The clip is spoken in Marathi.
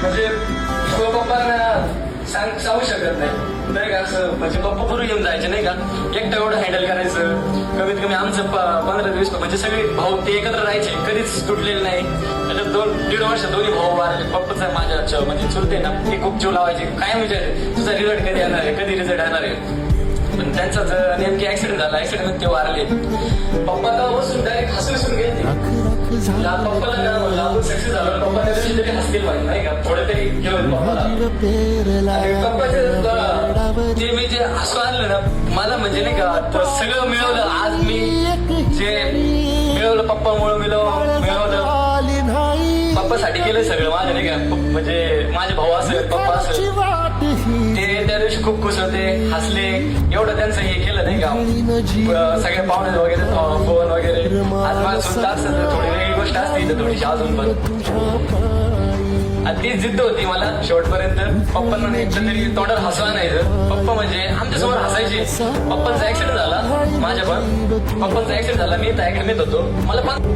म्हणजे पप्पांना सांगू शकत नाही का असं. म्हणजे पप्पा पूर्वी घेऊन जायचे नाही का, एकटं एवढं हँडल करायचं. कमीत कमी आमचं 15-20 म्हणजे सगळे भाऊ ते एकत्र राहायचे, कधीच तुटलेले नाही. त्याच्यात 2-1.5 वर्ष दोन्ही भाऊ वारले. पप्पाचा माझ्या म्हणजे चुलते ना, ते खूप जीव लावायचे. काय विचारायचे तुझा रिझल्ट कधी येणार आहे, कधी रिझल्ट येणार आहे. पण त्यांचा नेमकी ऍक्सिडेंट झाला, ऍक्सिडेंट ते वारले. पप्पा का बसून डायरेक्ट हसून गेले. पप्पाला काय म्हणलं आपण सक्सेस झालो, पप्पा त्या दिवशी तरी हसतील पाहिजे नाही का, थोडं तरी घेऊन पप्पाला. आणि पप्पाचे ते मी जे हसू आणलं ना मला, म्हणजे नाही का सगळं मिळवलं. आज मी जे मिळवलं पप्पामुळे मिळवलं. पप्पासाठी केलं सगळं माझं नाही का. म्हणजे माझे भाऊ असेल, पप्पा असेल, ते त्या दिवशी खूप खुश होते, हसले. एवढं त्यांचं हे केलं नाही का, सगळे पाहुणे वगैरे फोन वगैरे. आज मला सुद्धा असतं थोडी वेगळी गोष्ट असते इथं थोडीशी अजून पण. आणि ती जिद्द होती मला शेवटपर्यंत. पप्पांना एकदा तरी तोंडात हसू आणायचं. पप्पा म्हणजे आमच्यासमोर हसायचे. पप्पांचा ऍक्सिडेंट झाला, माझ्या पण पप्पांचा ऍक्सिडेंट झाला, मी इथं ऍडमिट होतो. मला पण